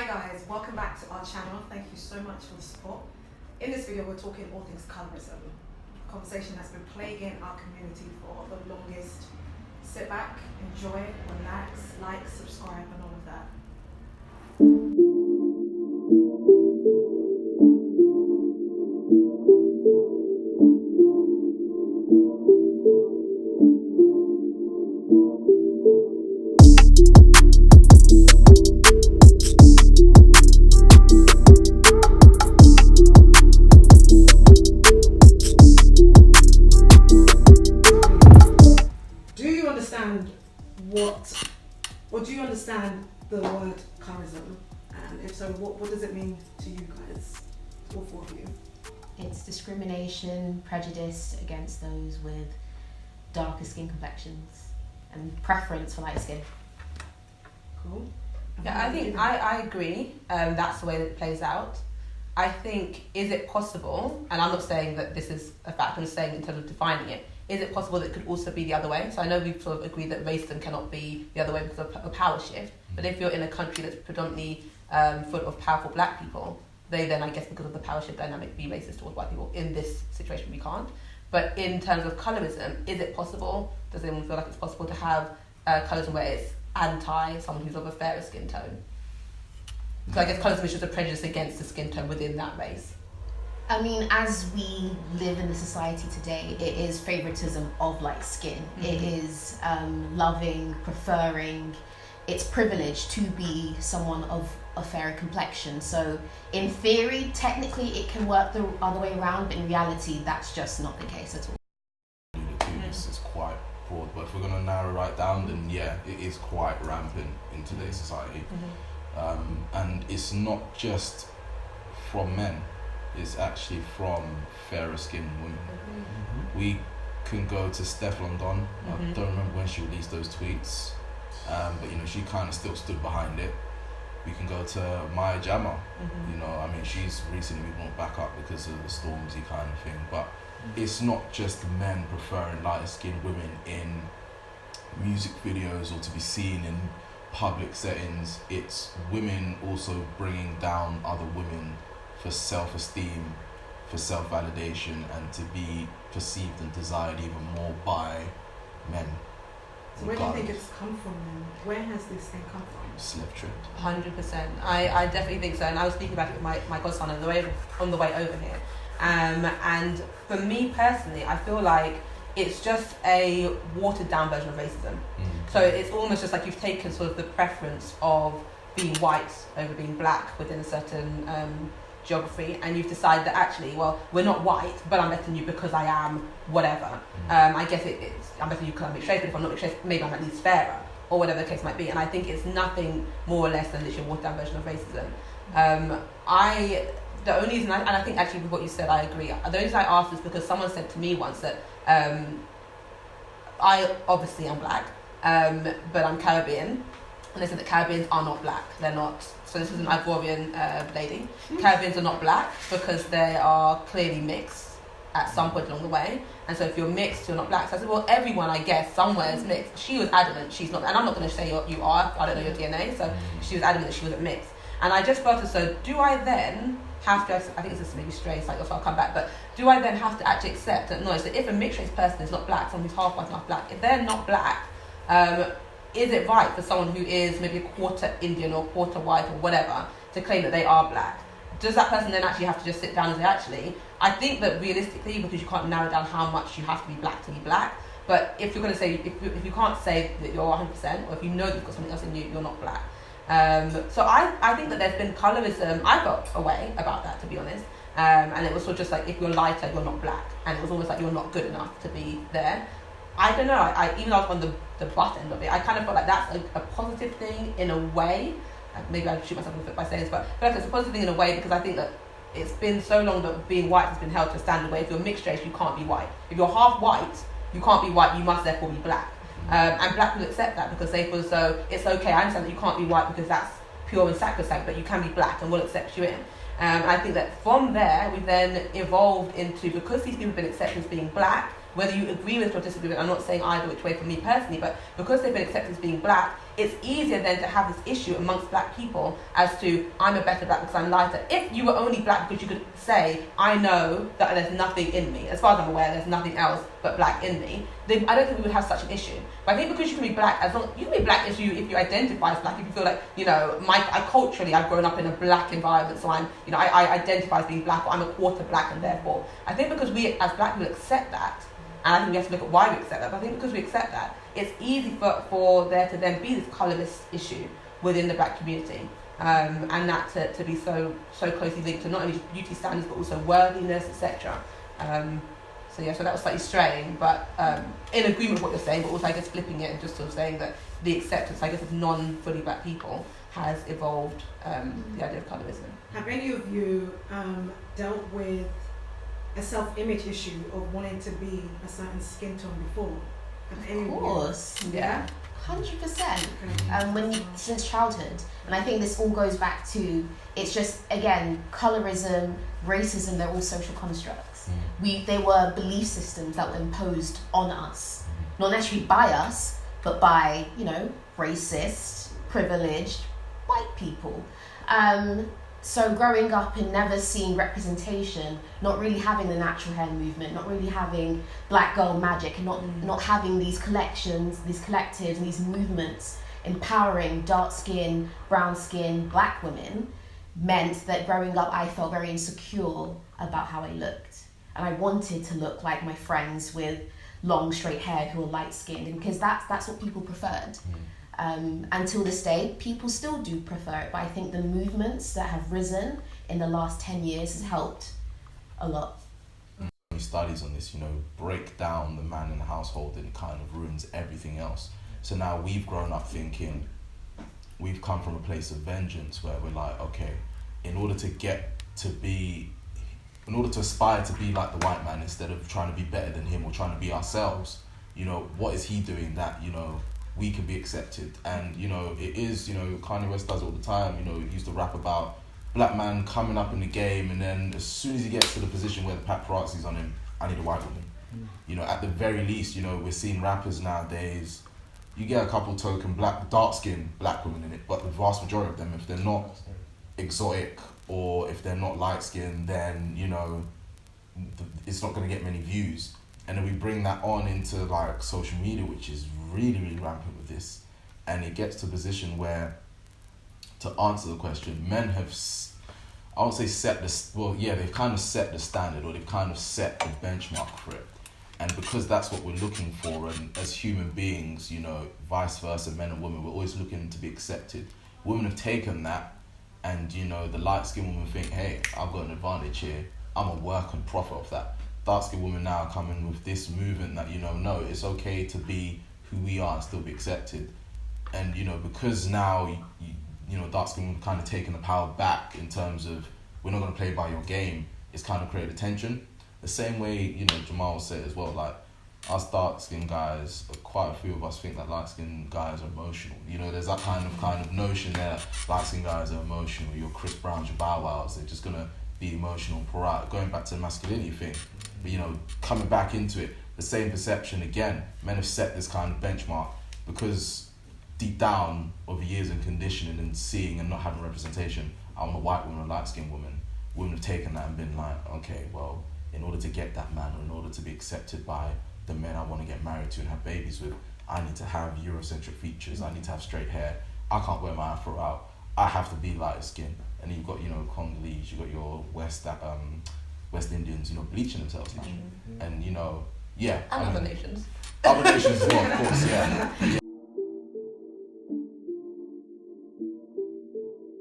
guys, welcome back to our channel. Thank you so much for the support. In this video, we're talking all things colorism, a conversation that's been plaguing our community for the longest. Sit back, enjoy, relax, like, subscribe, and all of that. Do you understand the word colorism? And if so, what does it mean to you guys, all four of you? It's discrimination, prejudice against those with darker skin complexions and preference for light skin. Cool. Yeah, I think I agree. That's the way that it plays out. I think, is it possible, and I'm not saying that this is a fact, I'm saying in terms of defining it, is it possible that it could also be the other way? So I know we've sort of agreed that racism cannot be the other way because of a power shift, but if you're in a country that's predominantly full of powerful black people, they then, I guess, because of the power shift dynamic, be racist towards white people. In this situation, we can't. But in terms of colorism, is it possible? Does anyone feel like it's possible to have colorism where it's anti someone who's of a fairer skin tone? So I guess colorism is just a prejudice against the skin tone within that race. I mean, as we live in the society today, it is favoritism of light skin. Mm-hmm. It is loving, preferring. It's privilege to be someone of a fairer complexion. So in theory, technically, it can work the other way around, but in reality, that's just not the case at all. It's quite broad, but if we're going to narrow right down, then yeah, it is quite rampant in today's society. Mm-hmm. And it's not just from men. Is actually from fairer skinned women. Mm-hmm. We can go to Steph London. Mm-hmm. I don't remember when she released those tweets, but you know, she kind of still stood behind it. We can go to Maya Jama. Mm-hmm. You know, I mean, she's recently been brought back up because of the Stormzy kind of thing. But it's not just men preferring lighter skinned women in music videos or to be seen in public settings. It's women also bringing down other women for self-esteem, for self-validation, and to be perceived and desired even more by men. So where do you think it's come from then? Where has this thing come from? Slave trade. 100%. I definitely think so, and I was speaking about it with my godson on the way over here. And for me personally, I feel like it's just a watered down version of racism. Mm. So it's almost just like you've taken sort of the preference of being white over being black within a certain geography, and you've decided that actually, well, we're not white, but I'm better than you because I am whatever. I guess it's I'm better than you because I'm mixed race, but if I'm not mixed race, maybe I'm at least fairer, or whatever the case might be. And I think it's nothing more or less than literally a watered down version of racism. The only reason, and I think actually with what you said, I agree. The only reason I asked is because someone said to me once that I obviously am black, but I'm Caribbean. And they said that Caribbeans are not black. They're not. So this is an Ivorian lady. Caribbeans are not black because they are clearly mixed at some point along the way. And so if you're mixed, you're not black. So I said, well, everyone, I guess, somewhere is mixed. She was adamant she's not. And I'm not going to say you are. I don't know your DNA. So she was adamant that she wasn't mixed. And I just felt as though, do I then have to, I think it's just maybe straight, like, so I'll come back, but do I then have to actually accept and acknowledge that if a mixed race person is not black, someone who's half white and half black, if they're not black, is it right for someone who is maybe a quarter Indian or quarter white or whatever to claim that they are black? Does that person then actually have to just sit down and say, actually, I think that realistically, because you can't narrow down how much you have to be black, but if you're going to say, if you can't say that you're 100%, or if you know you've got something else in you, you're not black. So I think that there's been colorism. I felt a way about that, to be honest. And it was sort of just like, if you're lighter, you're not black. And it was almost like you're not good enough to be there. I don't know, even though I was on the butt end of it, I kind of felt like that's a positive thing in a way. Maybe I shoot myself in the foot by saying this, but I feel like it's a positive thing in a way because I think that it's been so long that being white has been held to a standard where if you're mixed race, you can't be white. If you're half white, you can't be white, you must therefore be black. And black will accept that because they feel as though it's okay, I understand that you can't be white because that's pure and sacrosanct, but you can be black and we'll accept you in. And I think that from there, we've then evolved into, because these people have been accepted as being black, whether you agree with it or disagree with it, I'm not saying either which way for me personally, but because they've been accepted as being black, it's easier then to have this issue amongst black people as to, I'm a better black because I'm lighter. If you were only black because you could say, I know that there's nothing in me, as far as I'm aware, there's nothing else but black in me, then I don't think we would have such an issue. But I think because you can be black, you can be black if you identify as black, if you feel like, you know, culturally I've grown up in a black environment, so I identify as being black, or I'm a quarter black, and therefore, I think because we as black people accept that, and I think we have to look at why we accept that, but I think because we accept that, it's easy for there to then be this colourist issue within the black community, and that to be so closely linked to not only beauty standards but also worthiness, etc. So that was slightly straying, but in agreement with what you're saying, but also I guess flipping it and just sort of saying that the acceptance, I guess, of non-fully black people has evolved the idea of colorism. Have any of you dealt with a self-image issue of wanting to be a certain skin tone before? Of course, yeah, 100%. Since childhood, and I think this all goes back to, it's just, again, colorism, racism, they're all social constructs. They were belief systems that were imposed on us, not necessarily by us, but by, you know, racist, privileged white people. So growing up and never seeing representation, not really having the natural hair movement, not really having black girl magic, and not having these collections, these collectives, and these movements empowering dark skin, brown skin, black women, meant that growing up I felt very insecure about how I looked. And I wanted to look like my friends with long straight hair who are light skinned, and because that's what people preferred. Until this day, people still do prefer it, but I think the movements that have risen in the last 10 years has helped a lot. Studies on this, you know, break down the man in the household, and it kind of ruins everything else. So now we've grown up thinking, we've come from a place of vengeance where we're like, okay, in order to aspire to be like the white man instead of trying to be better than him or trying to be ourselves, you know, what is he doing that, you know, we can be accepted? And, you know, it is, you know, Kanye West does it all the time, you know, he used to rap about black man coming up in the game, and then as soon as he gets to the position where the paparazzi's on him, I need a white woman. You know, at the very least, you know, we're seeing rappers nowadays, you get a couple token dark-skinned black women in it, but the vast majority of them, if they're not exotic or if they're not light-skinned, then, you know, it's not going to get many views. And then we bring that on into like social media, which is really, really rampant with this. And it gets to a position where, to answer the question, men have, I won't say they've kind of set the standard, or they've kind of set the benchmark for it. And because that's what we're looking for, and as human beings, you know, vice versa, men and women, we're always looking to be accepted. Women have taken that, and, you know, the light-skinned women think, hey, I've got an advantage here, I'm gonna work and profit off that. Dark-skinned women now are coming with this movement that, you know, no, it's okay to be who we are and still be accepted. And, you know, because now, you know, dark-skinned women kind of taking the power back in terms of, we're not going to play by your game, it's kind of created tension. The same way, you know, Jamal said as well, like, us dark-skinned guys, quite a few of us think that light-skinned guys are emotional. You know, there's that kind of notion that light-skinned guys are emotional, your Chris Browns, your Bow Wows, they're just going to be emotional and pour out. Going back to the masculinity thing, but, you know, coming back into it, the same perception again, men have set this kind of benchmark because deep down over years and conditioning and seeing and not having representation, I want a white woman, a light-skinned woman. Women have taken that and been like, okay, well, in order to get that man, or in order to be accepted by the men I want to get married to and have babies with, I need to have Eurocentric features, I need to have straight hair, I can't wear my afro out, I have to be light skinned. And you've got, you know, Congolese, you've got your West Indians, you know, bleaching themselves now. And, you know, yeah. And other nations. Other nations as well, of course, yeah.